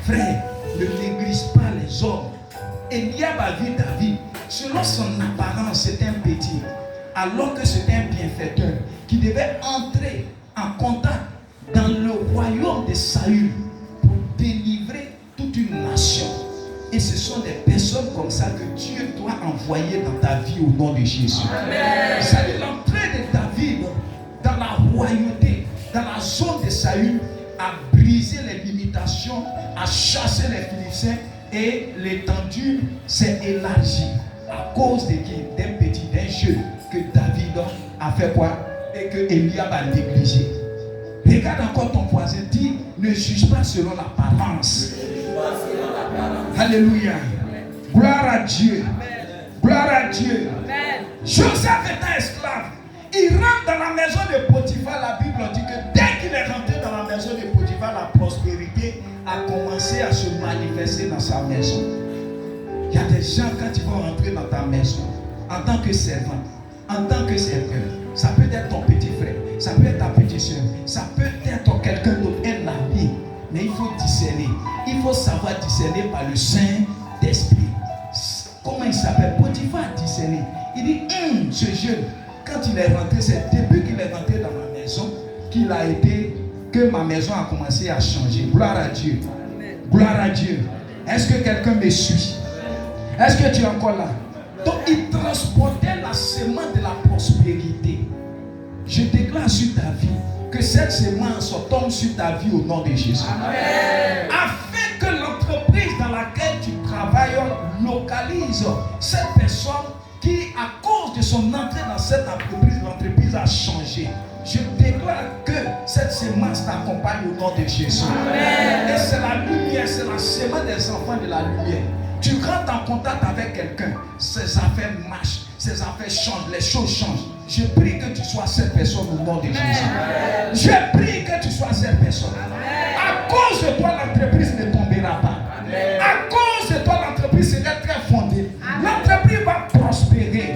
Frère, ne néglige pas les hommes. Eliab a vu David. Selon son apparence, c'était un petit. Alors que c'était un bienfaiteur qui devait entrer en contact dans le royaume de Saül pour délivrer toute une nation. Et ce sont des personnes comme ça que Dieu doit envoyer dans ta vie au nom de Jésus. Amen. C'est l'entrée de David dans la royauté, dans la zone de Saül, a brisé les limitations, a chassé les Philistins et l'étendue s'est élargie à cause de qui? D'un petit, d'un jeune que David a fait quoi? Et que Eliab a négligé. Regarde encore ton voisin, dit ne juge pas selon l'apparence. Alléluia. Gloire à Dieu. Gloire à Dieu. Joseph était esclave. Il rentre dans la maison de Potiphar. La Bible dit que dès qu'il est rentré dans la maison de Potiphar, la prospérité a commencé à se manifester dans sa maison. Il y a des gens, quand ils vont rentrer dans ta maison, en tant que servant, en tant que serviteur, ça peut être ton petit frère, ça peut être ta petite soeur, ça peut être quelqu'un d'autre, un ami. Mais il faut discerner. Il faut savoir discerner par le Saint-Esprit. Comment il s'appelle? Potiphar a discerné. Il dit, ce jeune, quand il est rentré, c'est depuis qu'il est rentré dans ma maison qu'il a été, que ma maison a commencé à changer. Gloire à Dieu. Amen. Gloire à Dieu. Est-ce que quelqu'un me suit? Est-ce que tu es encore là? Donc il transportait la semence de la prospérité. Je déclare sur ta vie que cette semence tombe sur ta vie au nom de Jésus. Amen. Afin que l'entreprise dans laquelle tu travailles localise cette personne qui, à cause de son entrée dans cette entreprise, l'entreprise a changé. Je déclare que cette semence t'accompagne au nom de Jésus. Amen. Et c'est la lumière, c'est la semence des enfants de la lumière. Tu rentres en contact avec quelqu'un, ses affaires marchent, ses affaires changent, les choses changent. Je prie que tu sois cette personne au nom de Jésus. Amen. Je prie que tu sois cette personne. Amen. À cause de toi, l'entreprise ne tombera pas. Amen. À cause de toi, l'entreprise sera très fondée. L'entreprise va prospérer.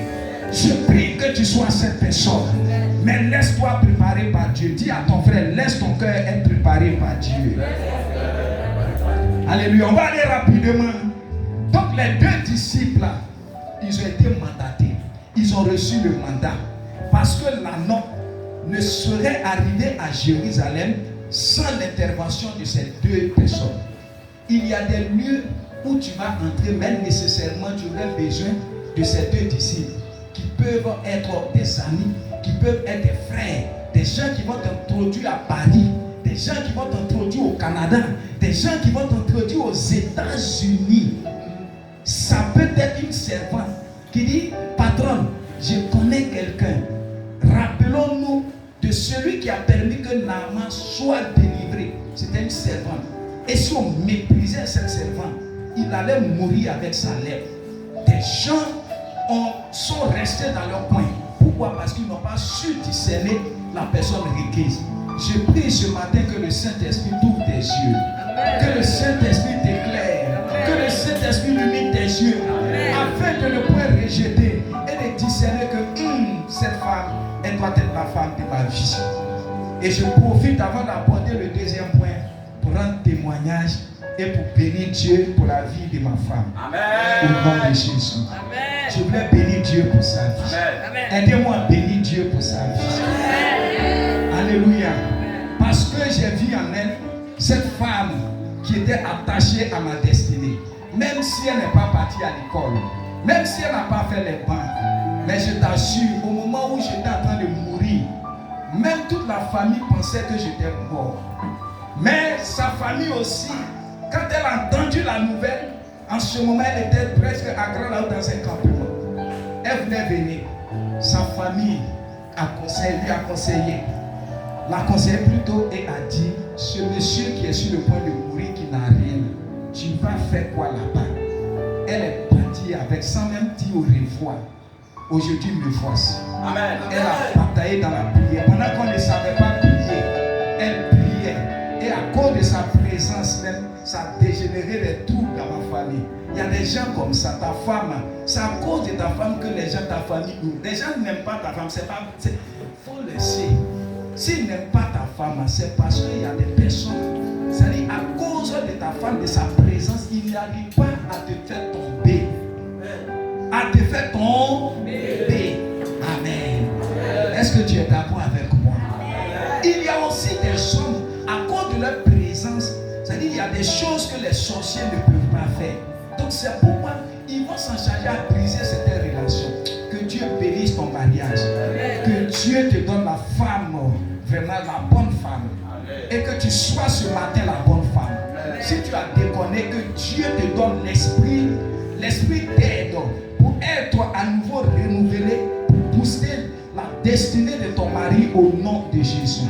Je prie que tu sois cette personne. Amen. Mais laisse-toi préparer par Dieu. Dis à ton frère, laisse ton cœur être préparé par Dieu. Alléluia. On va aller rapidement. Donc les deux disciples, ils ont été mandatés. Ils ont reçu le mandat. Parce que l'anneau ne serait arrivé à Jérusalem sans l'intervention de ces deux personnes. Il y a des lieux où tu vas entrer, mais nécessairement tu aurais besoin de ces deux disciples qui peuvent être des amis, qui peuvent être des frères, des gens qui vont t'introduire à Paris, des gens qui vont t'introduire au Canada, des gens qui vont t'introduire aux États-Unis. Ça peut être une servante qui dit, patron, je connais quelqu'un. Rappelons-nous de celui qui a permis que Naaman soit délivré. C'était une servante. Et si on méprisait cette servante, il allait mourir avec sa lèvre. Des gens sont restés dans leur coin. Pourquoi? Parce qu'ils n'ont pas su discerner la personne requise. Je prie ce matin que le Saint-Esprit t'ouvre tes yeux. Amen. Que le Saint-Esprit t'éclaire. Amen. Que le Saint-Esprit illumine tes yeux. Amen. Afin de ne point rejeter et de discerner que cette femme, elle doit être la femme de ma vie. Et je profite avant d'aborder le deuxième point pour rendre témoignage et pour bénir Dieu pour la vie de ma femme. Amen. Au nom de Jésus. Amen. Je voulais bénir Dieu pour sa vie. Amen. Aidez-moi à bénir Dieu pour sa vie. Amen. Alléluia. Parce que j'ai vu en elle cette femme qui était attachée à ma destinée. Même si elle n'est pas partie à l'école, même si elle n'a pas fait les bancs, mais je t'assure, au moment où j'étais en train de mourir, même toute la famille pensait que j'étais mort. Mais sa famille aussi, quand elle a entendu la nouvelle, en ce moment elle était presque à Grand Lac dans un campement. Elle venait venir. Sa famille lui a conseillé. L'a conseillé plutôt et a dit, ce monsieur qui est sur le point de mourir, qui n'a rien, tu vas faire quoi là-bas? Elle est partie avec, sans même dire au revoir. Aujourd'hui, me voici. Amen. Elle a bataillé dans la prière. Pendant qu'on ne savait pas prier, elle priait. Et à cause de sa présence même, ça a dégénéré les troubles dans ma famille. Il y a des gens comme ça, ta femme, c'est à cause de ta femme que les gens de ta famille, les gens n'aiment pas ta femme, c'est pas, faut laisser. S'ils n'aiment pas ta femme, c'est parce qu'il y a des personnes, c'est-à-dire à cause de ta femme, de sa tu n'arrives pas à te faire tomber. À te faire tomber. Amen. Est-ce que tu es d'accord avec moi? Il y a aussi des hommes, à cause de leur présence, c'est-à-dire il y a des choses que les sorciers ne peuvent pas faire. Donc c'est pourquoi ils vont s'en charger à briser cette relation. Que Dieu bénisse ton mariage. Que Dieu te donne la femme, vraiment la bonne femme. Et que tu sois ce matin la bonne femme. Si tu as déconné, que Dieu te donne l'esprit d'aide pour être à nouveau renouvelé, pour booster la destinée de ton mari au nom de Jésus.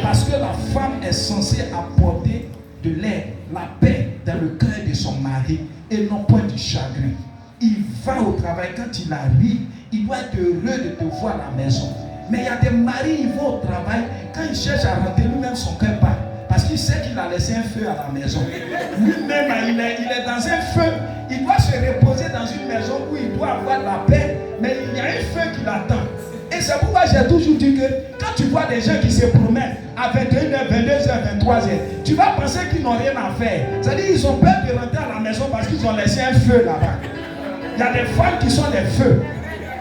Parce que la femme est censée apporter de l'aide, la paix dans le cœur de son mari et non point du chagrin. Il va au travail, quand il arrive, il doit être heureux de te voir à la maison. Mais il y a des maris, ils vont au travail, quand il cherche à rentrer, lui-même son cœur bat. Parce qu'il sait qu'il a laissé un feu à la maison. Lui-même, il est dans un feu. Il doit se reposer dans une maison où il doit avoir la paix, mais il y a un feu qui l'attend. Et c'est pourquoi j'ai toujours dit que quand tu vois des gens qui se promènent à 21h, 22h, 23h, tu vas penser qu'ils n'ont rien à faire. C'est-à-dire qu'ils ont peur de rentrer à la maison parce qu'ils ont laissé un feu là-bas. Il y a des femmes qui sont des feux.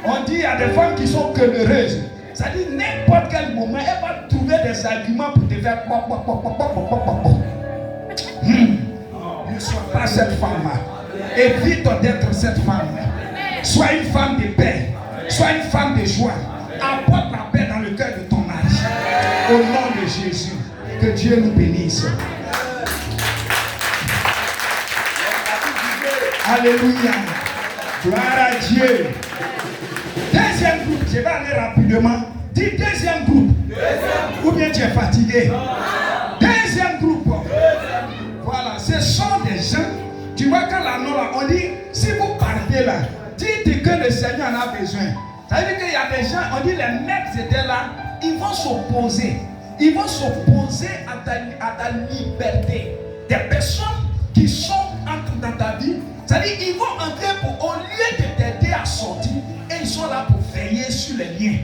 On dit qu'il y a des femmes qui sont queureuses. C'est-à-dire n'importe quel moment, elle va trouver des arguments pour te faire Ne sois pas cette femme-là. Évite d'être cette femme-là. Sois une femme de paix. Sois une femme de joie. Apporte la paix dans le cœur de ton mari. Au nom de Jésus. Que Dieu nous bénisse. Alléluia. Gloire à Dieu. Deuxième groupe, je vais aller rapidement. Dis deuxième groupe. Ou bien tu es fatigué. Deuxième groupe. Voilà, ce sont des gens. Tu vois quand là, on dit, si vous partez là, dites que le Seigneur en a besoin. Ça veut dire qu'il y a des gens, on dit les mecs étaient là, ils vont s'opposer. Ils vont s'opposer à ta liberté. Des personnes qui sont dans ta vie, c'est-à-dire ils vont entrer au lieu de t'aider à sortir, et ils sont là pour veiller sur les liens.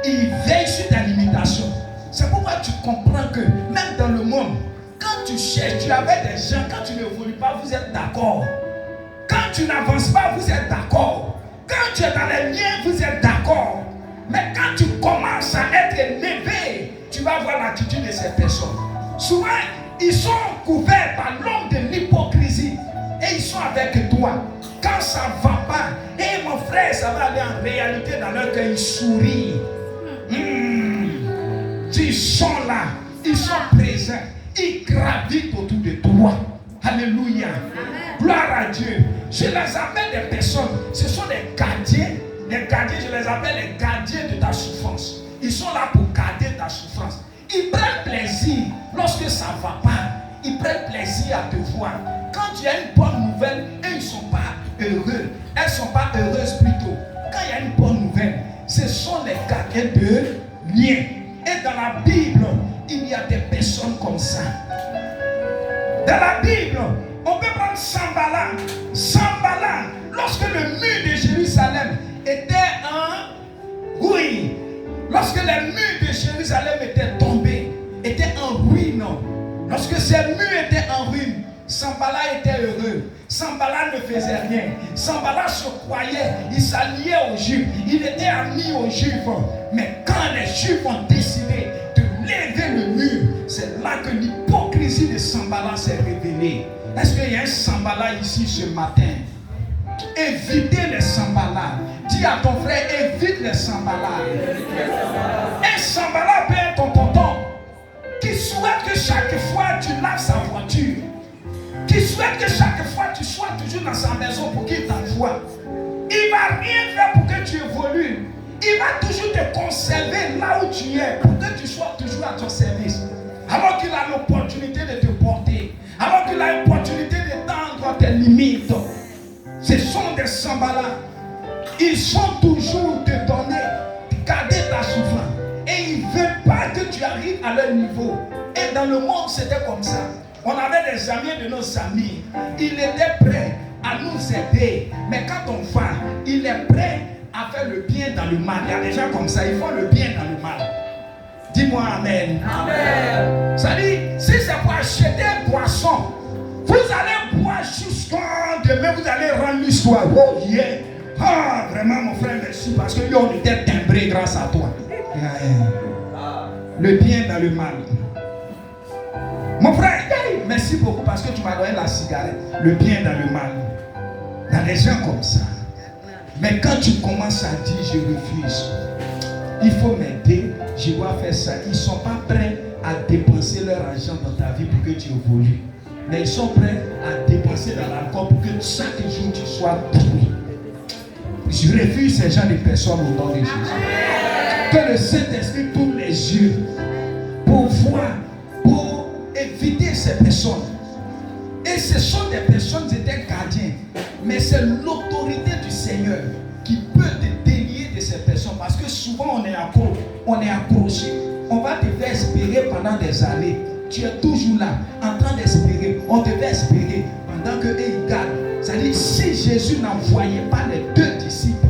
Ils veillent sur ta limitation. C'est pourquoi tu comprends que même dans le monde, quand tu cherches, tu avais des gens, quand tu n'évolues pas, vous êtes d'accord. Quand tu n'avances pas, vous êtes d'accord. Quand tu es dans les liens, vous êtes d'accord. Mais quand tu commences à être élevé, tu vas voir l'attitude de ces personnes. Souvent, ils sont couverts par l'homme de l'hypocrisie. Et ils sont avec toi. Quand ça ne va pas, et mon frère, ça va aller en réalité dans leur cœur, ils sourient. Ils sont là, ils sont présents, ils gravitent autour de toi. Alléluia. Gloire à Dieu. Je les appelle des personnes, ce sont des gardiens. Les gardiens, je les appelle les gardiens de ta souffrance. Ils sont là pour garder ta souffrance. Ils prennent plaisir lorsque ça ne va pas. Ils prennent plaisir à te voir. Quand il y a une bonne nouvelle, eux, ils ne sont pas heureux. Elles ne sont pas heureuses plutôt. Quand il y a une bonne nouvelle, ce sont les gardiens de liens. Et dans la Bible, il y a des personnes comme ça. Dans la Bible, on peut prendre Sanballat. Sanballat, lorsque le mur de Jérusalem était en ruine, lorsque les murs de Jérusalem étaient tombés, étaient en ruine, lorsque ces murs étaient en ruine, Sanballat était heureux. Sanballat ne faisait rien. Sanballat se croyait, il s'alliait aux Juifs, il était ami aux Juifs. Mais quand les Juifs ont décidé de lever le mur, c'est là que l'hypocrisie de Sanballat s'est révélée. Est-ce qu'il y a un Sanballat ici ce matin? Évitez les Sanballat. Dis à ton frère, évite les Sanballat. Un Sanballat peut être ton tonton qui souhaite que chaque fois tu laves sa voiture, qui souhaite que chaque fois tu sois toujours dans sa maison pour qu'il t'envoie. Il ne va rien faire pour que tu évolues. Il va toujours te conserver là où tu es pour que tu sois toujours à ton service. Alors qu'il a l'opportunité de te porter, alors qu'il a l'opportunité d'étendre tes limites. Ce sont des Sanballat. Ils sont toujours te donner, garder ta souffrance. Et ils ne veulent pas que tu arrives à leur niveau. Et dans le monde, c'était comme ça. On avait des amis de nos amis. Il était prêt à nous aider. Mais quand on va, il est prêt à faire le bien dans le mal. Il y a des gens comme ça, ils font le bien dans le mal. Dis-moi amen. Amen. Ça dit, si c'est pour acheter un poisson, vous allez boire jusqu'à demain, vous allez rendre l'histoire. Oh yeah. Ah, vraiment, mon frère, merci, parce que lui, on était timbré grâce à toi. Le bien dans le mal. Mon frère, merci beaucoup parce que tu m'as donné la cigarette. Le bien dans le mal. Il y a des gens comme ça. Mais quand tu commences à dire je refuse, il faut m'aider, je dois faire ça. Ils ne sont pas prêts à dépenser leur argent dans ta vie pour que tu évolues. Mais ils sont prêts à dépenser dans l'alcool pour que chaque jour tu sois pourri. Je refuse ces gens de personnes au nom de Jésus. Que le Saint-Esprit tourne les yeux pour voir, pour éviter ces personnes. Et ce sont des personnes qui étaient gardiens. Mais c'est l'autorité du Seigneur qui peut te délier de ces personnes. Parce que souvent on est accroché. On va te faire espérer pendant des années. Tu es toujours là, en train d'espérer. On te fait espérer pendant qu'eux ils gardent. C'est-à-dire, si Jésus n'envoyait pas les deux disciples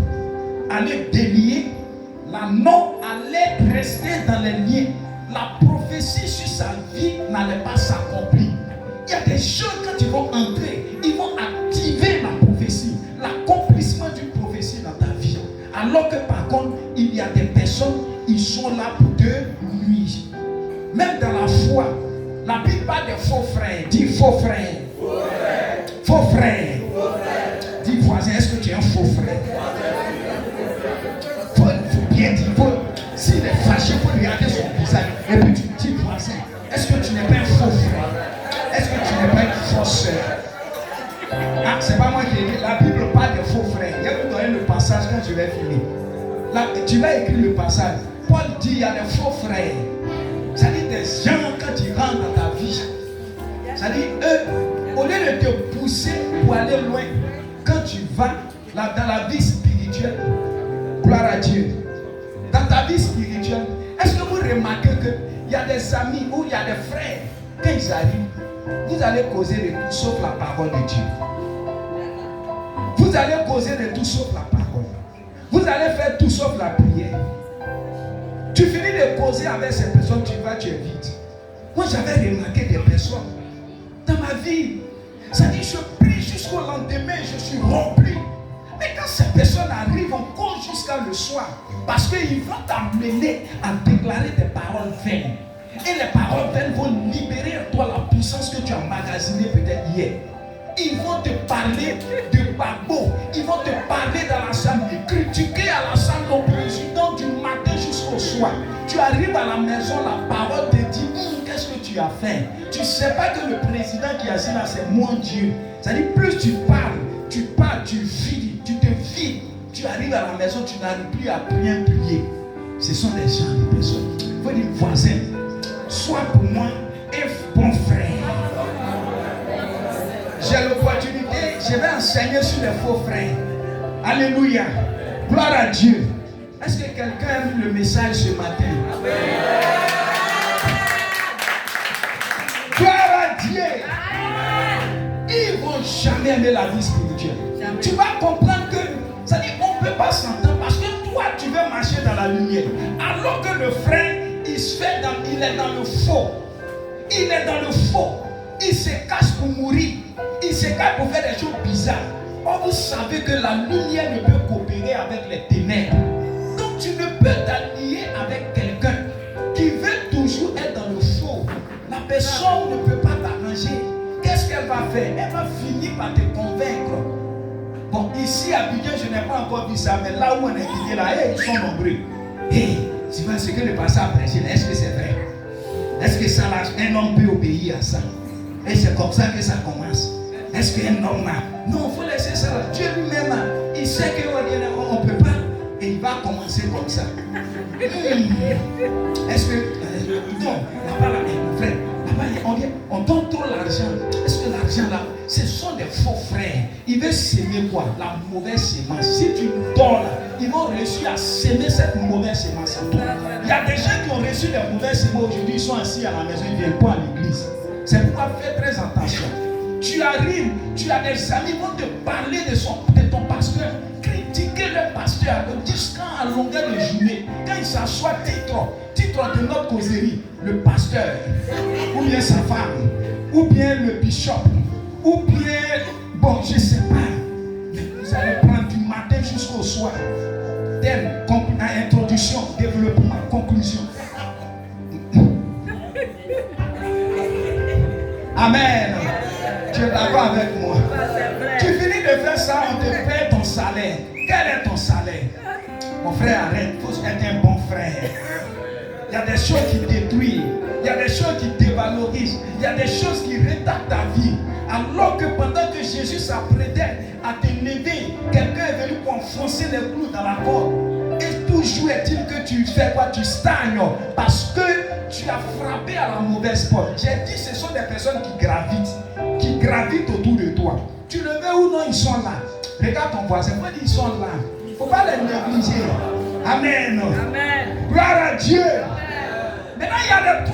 aller délier, l'anneau allait rester dans les liens. La prophétie sur sa vie n'allait pas s'accomplir. Il y a des gens, quand ils vont entrer, ils vont activer la prophétie, l'accomplissement d'une prophétie dans ta vie. Alors que par contre, il y a des personnes, ils sont là pour te nuire. Même dans la foi, la Bible parle des faux frères. Dis faux frère. Faux frère. Dis voisin, est-ce que tu es un faux frère? Il faut bien dire. S'il est fâché, il faut regarder son visage. Et puis tu dis voisin, est-ce que tu n'es pas un faux frère? Est-ce que tu n'es pas une fausse sœur? Ah, c'est pas moi qui ai dit. La Bible parle des faux frères. Je vais vous donner le passage quand je vais finir. Là, tu vas écrire le passage. Paul dit il y a des faux frères. C'est-à-dire des gens, quand ils rentrent dans ta vie, c'est-à-dire eux, au lieu de te pousser pour aller loin, quand tu vas là, dans la vie spirituelle, gloire à Dieu, dans ta vie spirituelle, est-ce que vous remarquez qu'il y a des amis ou il y a des frères, quand ils arrivent, vous allez causer de tout sauf la parole de Dieu. Vous allez causer de tout sauf la parole. Vous allez faire tout sauf la prière. Tu finis de causer avec ces personnes, tu vas, tu es vide. Moi, j'avais remarqué des personnes dans ma vie. Ça dit, je prie jusqu'au lendemain, je suis rempli. Mais quand ces personnes arrivent, on cause jusqu'à le soir. Parce qu'ils vont t'amener à déclarer des paroles vaines. Et les paroles vaines vont libérer en toi la puissance que tu as emmagasinée peut-être hier. Ils vont te parler de babot. Ils vont te parler dans l'assemblée, critiquer à l'assemblée au président du matin jusqu'au soir. Tu arrives à la maison, la parole te dit qu'est-ce que tu as fait? Tu ne sais pas que le président qui est assis là, c'est mon Dieu. C'est-à-dire, plus tu parles, tu vides, tu te vides. Tu arrives à la maison, tu n'arrives plus à rien prier. Ce sont des gens, des personnes. Il faut dire, voisin, sois pour moi un bon frère. J'ai l'opportunité, je vais enseigner sur les faux frères. Alléluia. Gloire à Dieu. Est-ce que quelqu'un a vu le message ce matin? Amen. Gloire à Dieu. Amen. Ils ne vont jamais aimer la vie spirituelle. Jamais. Tu vas comprendre que ça dit on ne peut pas s'entendre parce que toi tu veux marcher dans la lumière. Alors que le frère, il est dans le faux. Il est dans le faux. Il se cache pour mourir. Il se cache pour faire des choses bizarres. Or, vous savez que la lumière ne peut coopérer avec les ténèbres. Donc, tu ne peux t'allier avec quelqu'un qui veut toujours être dans le faux. La personne ne peut pas t'arranger. Qu'est-ce qu'elle va faire? Elle va finir par te convaincre. Bon, ici à Abidjan, je n'ai pas encore vu ça, mais là où on est quitté, là, ils sont nombreux. Et c'est parce que le passé a prêché, est-ce que c'est vrai? Est-ce que ça, un homme peut obéir à ça? Et c'est comme ça que ça commence. Est-ce qu'un homme a? Non, il faut laisser ça. Dieu lui-même, il sait qu'on ne peut pas. Et il va commencer comme ça. Est-ce que... non, là-bas, mon frère, là-bas, on donne trop l'argent. Est-ce que l'argent là, ce sont des faux frères? Ils veulent s'aimer quoi? La mauvaise sémence. Si tu donnes là, ils vont réussir à s'aimer cette mauvaise sémence en toi. Il y a des gens qui ont reçu des mauvaises sémences aujourd'hui, ils sont assis à la maison, ils ne viennent pas à l'église. C'est pourquoi fais très attention. Tu arrives, tu as des amis qui vont te parler de ton pasteur, critiquer le pasteur jusqu'à longueur de journée. Quand il s'assoit, titre de notre causerie, le pasteur, ou bien sa femme, ou bien le bishop, Ou bien, bon, je ne sais pas. Mais vous allez prendre du matin jusqu'au soir. Thème, introduction, développement, conclusion. Amen. Tu es d'accord avec moi? Tu finis de faire ça, on te paie ton salaire. Quel est ton salaire? Mon frère, arrête. Il faut être un bon frère. Il y a des choses qui détruisent. Il y a des choses qui dévalorisent. Il y a des choses qui retardent ta vie. Alors que pendant que Jésus s'apprêtait à t'élever, quelqu'un est venu pour enfoncer les clous dans la corde. Et toujours est-il que tu fais quoi? Tu stagnes parce que tu as frappé à la mauvaise porte. J'ai dit, ce sont des personnes qui gravitent autour de toi. Tu le veux ou non, ils sont là. Regarde ton voisin, ils sont là. Il ne faut pas les négliger. Amen. Amen. Gloire à Dieu. Amen. Maintenant, il y a le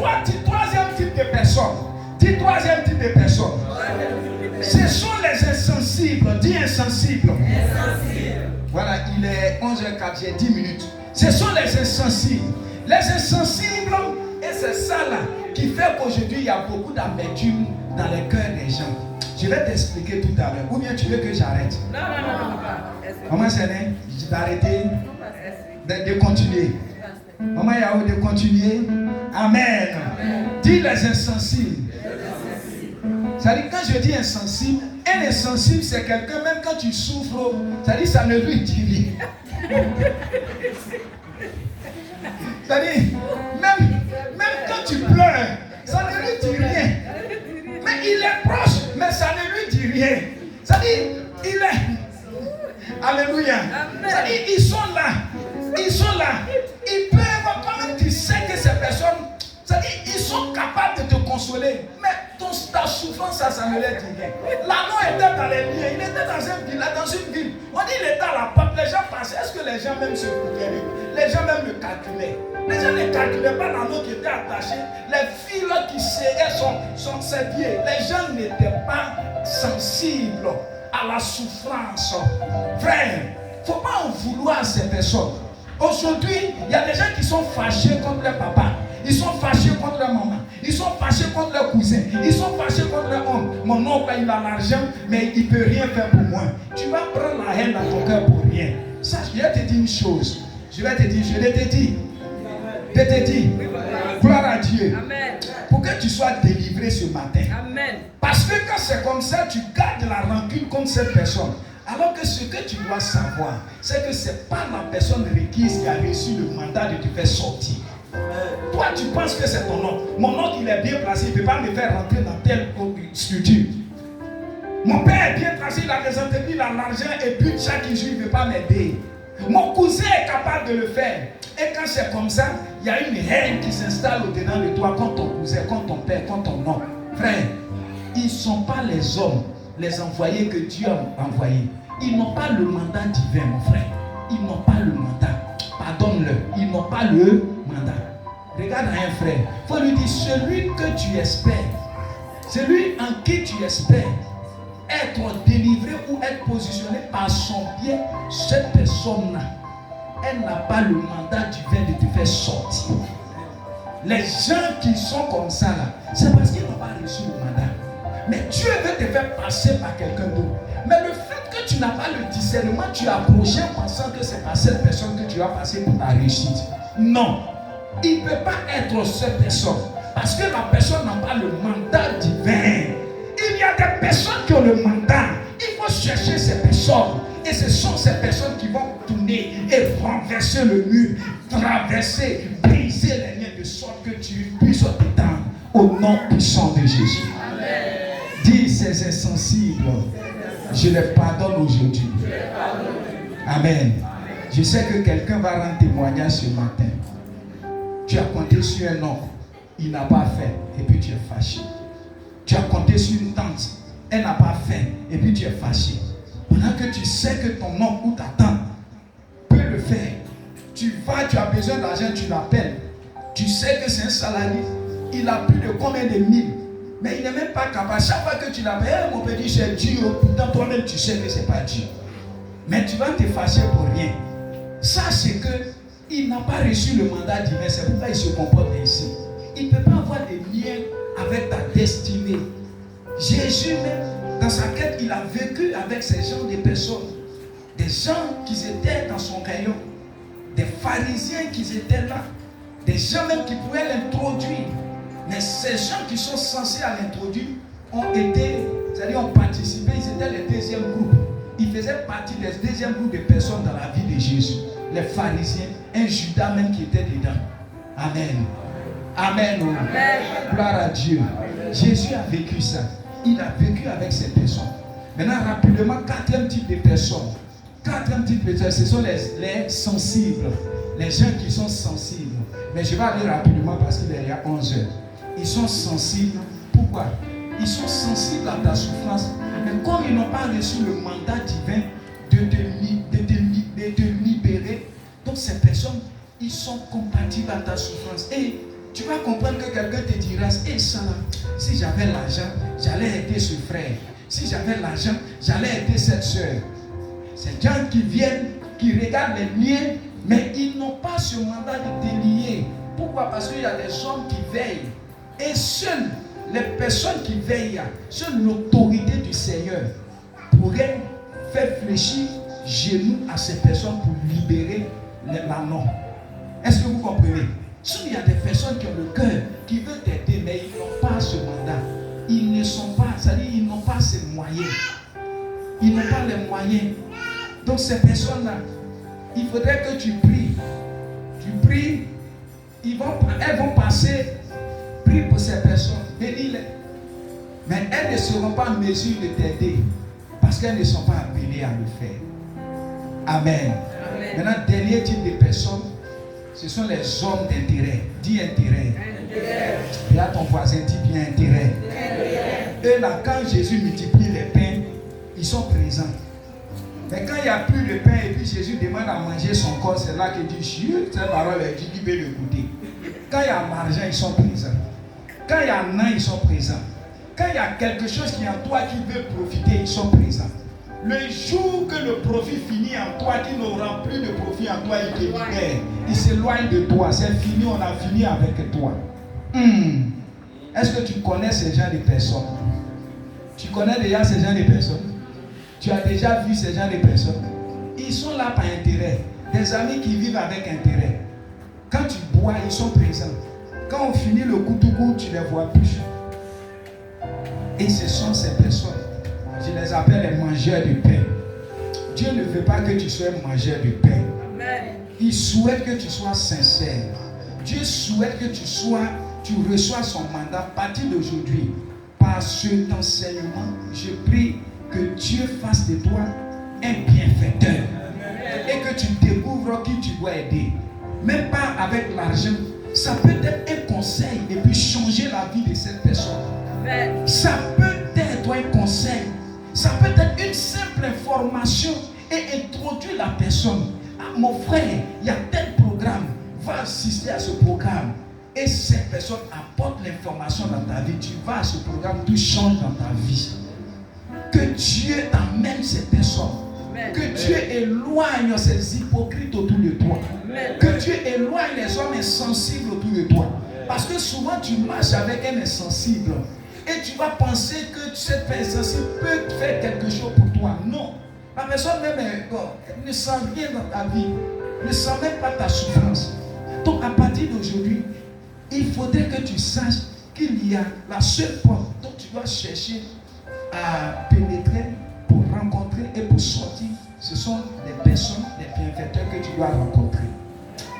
troisième type de personnes. Dis troisième type de personnes. Ce sont les insensibles. Dis insensibles. Voilà, il est 11h04, j'ai 10 minutes. Ce sont les insensibles. Les insensibles, et c'est ça là qui fait qu'aujourd'hui il y a beaucoup d'amertume dans les cœurs des gens. Je vais t'expliquer tout à l'heure. Ou bien tu veux que j'arrête? Non. Comment c'est d'arrêter? De continuer. Maman Yahoo, de continuer. Amen. Dis les insensibles. C'est-à-dire, quand je dis insensible, un insensible, c'est quelqu'un, même quand tu souffres, c'est-à-dire, ça ne lui dit rien. C'est-à-dire, même quand tu pleures, ça ne lui dit rien. Mais il est proche, mais ça ne lui dit rien. C'est-à-dire, il est. Alléluia. C'est-à-dire, ils sont là. Ils peuvent, quand même, tu sais que ces personnes, c'est-à-dire, ils sont capables de te consoler. Mais ta souffrance, ça ne leur dit rien. L'anneau était dans les liens, il était dans un village, dans une ville. On dit il était à la porte, les gens passaient. Est-ce que les gens même se foutaient? Les gens même le calculaient. Les gens ne calculaient pas l'anneau qui était attaché. Les fils qui serraient ses pieds. Les gens n'étaient pas sensibles à la souffrance. Frère, il ne faut pas en vouloir à ces personnes. Aujourd'hui, il y a des gens qui sont fâchés contre leur papa. Ils sont fâchés contre leur maman. Ils sont fâchés contre leurs cousins. Ils sont fâchés contre leur oncle. Mon oncle, il a l'argent, mais il ne peut rien faire pour moi. Tu vas prendre la haine dans ton cœur pour rien. Ça, je vais te dire une chose. Je vais te dire. Gloire à Dieu. Amen. Pour que tu sois délivré ce matin. Amen. Parce que quand c'est comme ça, tu gardes la rancune contre cette personne. Alors que ce que tu dois savoir, c'est que ce n'est pas la personne requise qui a reçu le mandat de te faire sortir. Toi, tu penses que c'est ton oncle. Mon oncle, il est bien placé, il ne peut pas me faire rentrer dans telle structure. Mon père est bien placé, il a des entreprises, il a l'argent, et puis chaque jour, il ne veut pas m'aider. Mon cousin est capable de le faire. Et quand c'est comme ça, il y a une haine qui s'installe au-dedans de toi, contre ton cousin, contre ton père, contre ton oncle. Frère, ils ne sont pas les hommes, les envoyés que Dieu a envoyés. Ils n'ont pas le mandat divin, mon frère. Ils n'ont pas le mandat. Pardonne-le. Ils n'ont pas le mandat. Regarde un frère. Il faut lui dire, celui que tu espères, celui en qui tu espères être délivré ou être positionné par son biais, cette personne-là, elle n'a pas le mandat divin de te faire sortir. Les gens qui sont comme ça là, c'est parce qu'ils n'ont pas reçu le mandat. Mais Dieu veut te faire passer par quelqu'un d'autre. Mais le fait que tu n'as pas le discernement, tu as approché en pensant que c'est par cette personne que tu vas passer pour ta réussite. Non, il ne peut pas être cette personne. Parce que la personne n'a pas le mandat divin. Il y a des personnes qui ont le mandat. Il faut chercher ces personnes. Et ce sont ces personnes qui vont tourner et renverser le mur, traverser, briser les liens de sorte que tu puisses t'étendre au nom puissant de Jésus. Amen. Dis ces insensibles, je les pardonne aujourd'hui. Amen. Je sais que quelqu'un va rendre témoignage ce matin. Tu as compté sur un homme, il n'a pas fait, et puis tu es fâché. Tu as compté sur une tante, elle n'a pas fait, et puis tu es fâché. Pendant que tu sais que ton oncle ou ta tante peut le faire, tu vas, tu as besoin d'argent, tu l'appelles. Tu sais que c'est un salarié, il a plus de combien de mille, mais il n'est même pas capable. Chaque fois que tu l'appelles, mon petit, c'est Dieu, pourtant toi-même tu sais que ce n'est pas Dieu. Mais tu vas te fâcher pour rien. Ça, c'est que il n'a pas reçu le mandat divin, c'est pourquoi il se comporte ainsi. Il ne peut pas avoir de lien avec ta destinée. Jésus même, Dans sa quête, il a vécu avec ces gens des personnes. Des gens qui étaient dans son rayon. Des pharisiens qui étaient là. Des gens même qui pouvaient l'introduire. Mais ces gens qui sont censés à l'introduire ont été, c'est-à-dire ont participé, ils étaient le deuxième groupe. Ils faisaient partie des deuxième groupe de personnes dans la vie de Jésus. Les pharisiens, un Judas même qui était dedans. Amen. Amen. Amen. Gloire à Dieu. Amen. Jésus a vécu ça. Il a vécu avec ces personnes. Maintenant, rapidement, quatrième type de personnes. Quatrième type de personnes, ce sont les sensibles. Les gens qui sont sensibles. Mais je vais aller rapidement parce qu'il est à 11 heures. Ils sont sensibles. Pourquoi? Ils sont sensibles à ta souffrance. Mais comme ils n'ont pas reçu le mandat divin de te libérer, donc ces personnes, ils sont compatibles à ta souffrance. Et tu vas comprendre que quelqu'un te dira, hey, ça là, si j'avais l'argent, j'allais aider ce frère. Si j'avais l'argent, j'allais aider cette soeur. Ces gens qui viennent, qui regardent les liens, mais ils n'ont pas ce mandat de te lier. Pourquoi? Parce qu'il y a des hommes qui veillent. Et seules les personnes qui veillent, seule l'autorité du Seigneur pourrait faire fléchir genoux à ces personnes pour libérer l'anneau. Est-ce que vous comprenez? Il y a des personnes qui ont le cœur, qui veulent t'aider, mais ils n'ont pas ce mandat. Ils ne sont pas, c'est-à-dire ils n'ont pas ces moyens. Ils n'ont pas les moyens. Donc ces personnes-là, il faudrait que tu pries. Tu pries, elles vont passer. Prie pour ces personnes, bénis-les. Mais elles ne seront pas en mesure de t'aider parce qu'elles ne sont pas appelées à le faire. Amen. Amen. Maintenant, dernier type de personnes, ce sont les hommes d'intérêt. Dis intérêt. Et à ton voisin, dis bien intérêt. Eux là, quand Jésus multiplie les pains, ils sont présents. Mais quand il n'y a plus de pain et puis Jésus demande à manger son corps, c'est là qu'il dit, cette parole est dit, il veut le goûter. Quand il y a l'argent, ils sont présents. Quand il y en a, ils sont présents. Quand il y a quelque chose qui est en toi qui veut profiter, ils sont présents. Le jour que le profit finit en toi, qui n'aura plus de profit en toi, il te libère. Il s'éloigne de toi. C'est fini, on a fini avec toi. Est-ce que tu connais ces gens de personnes? Tu connais déjà ces gens de personnes? Tu as déjà vu ces gens de personnes? Ils sont là par intérêt. Des amis qui vivent avec intérêt. Quand tu bois, ils sont présents. Quand on finit le coup, tu ne les vois plus. Et ce sont ces personnes. Je les appelle les mangeurs de pain. Dieu ne veut pas que tu sois mangeur de pain. Amen. Il souhaite que tu sois sincère. Dieu souhaite que tu reçois son mandat à partir d'aujourd'hui. Par cet enseignement, je prie que Dieu fasse de toi un bienfaiteur. Amen. Et que tu découvres qui tu dois aider. Même pas avec l'argent. Ça peut être un conseil et puis changer la vie de cette personne. Amen. Ça peut être un conseil. Ça peut être une simple information et introduire la personne. Ah, mon frère, il y a tel programme. Va assister à ce programme. Et cette personne apporte l'information dans ta vie. Tu vas à ce programme, tout change dans ta vie. Que Dieu t'amène ces personnes. Que Dieu éloigne ces hypocrites autour de toi. Que Dieu éloigne les hommes insensibles autour de toi. Parce que souvent tu marches avec un insensible et tu vas penser que cette personne insensible peut faire quelque chose pour toi. Non. La personne même ne sent rien dans ta vie. Ne sent même pas ta souffrance. Donc à partir d'aujourd'hui, il faudrait que tu saches qu'il y a la seule porte dont tu dois chercher à pénétrer pour rencontrer et pour sortir. Ce sont les personnes, les bienfaiteurs que tu dois rencontrer.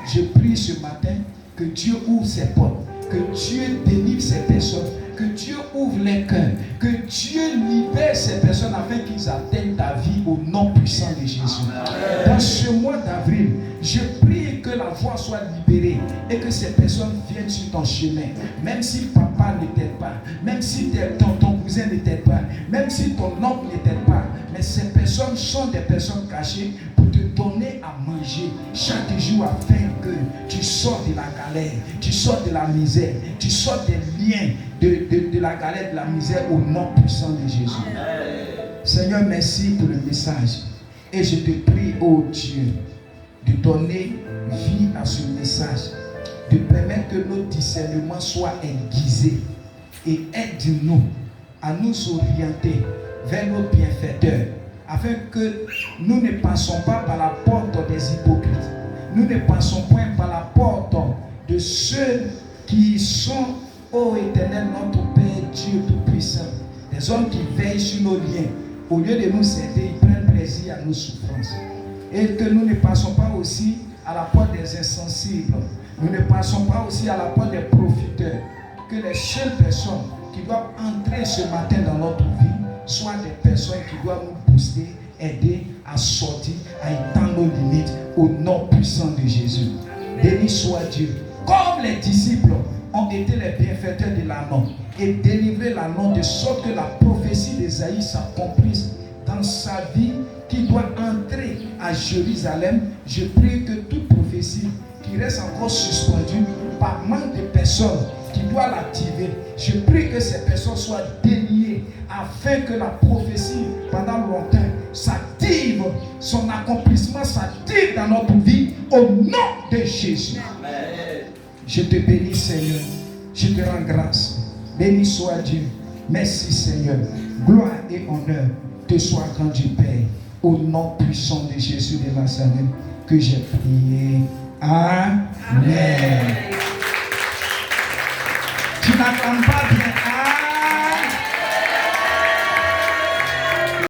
Je prie ce matin que Dieu ouvre ses portes, que Dieu délivre ces personnes, que Dieu ouvre les cœurs, que Dieu libère ces personnes afin qu'ils atteignent ta vie au nom puissant de Jésus. Dans ce mois d'avril, je prie que la voie soit libérée et que ces personnes viennent sur ton chemin. Même si papa ne t'aide pas, même si ton cousin ne t'aide pas, même si ton oncle ne t'aide pas, mais ces personnes sont des personnes cachées pour te donner à manger chaque jour afin que tu sortes de la galère, tu sortes de la misère, tu sortes des liens de la galère, de la misère au nom puissant de Jésus. Seigneur, merci pour le message. Et je te prie, oh Dieu, de donner vie à ce message, de permettre que nos discernements soient aiguisés et aide-nous à nous orienter vers notre bienfaiteur, afin que nous ne passons pas par la porte des hypocrites. Nous ne passons point par la porte de ceux qui sont, ô Éternel, notre Père Dieu Tout-Puissant, des hommes qui veillent sur nos liens. Au lieu de nous aider, ils prennent plaisir à nos souffrances. Et que nous ne passons pas aussi à la porte des insensibles. Nous ne passons pas aussi à la porte des profiteurs. Que les seules personnes qui doivent entrer ce matin dans notre vie soient des personnes qui doivent nous booster, aider à sortir, à étendre nos limites au nom puissant de Jésus. Béni soit Dieu. Comme les disciples ont été les bienfaiteurs de l'anneau et délivré l'anneau de sorte que la prophétie d'Ésaïe s'accomplisse dans sa vie qui doit entrer à Jérusalem, je prie que toute prophétie qui reste encore suspendue par manque de personnes qui doivent l'activer, je prie que ces personnes soient déliées afin que la prophétie pendant longtemps s'active, son accomplissement s'active dans notre vie au nom de Jésus. Amen. Je te bénis Seigneur, je te rends grâce. Béni soit Dieu. Merci Seigneur. Gloire et honneur te soient rendus Père. Au nom puissant de Jésus de Nazareth que j'ai prié. Amen. Amen.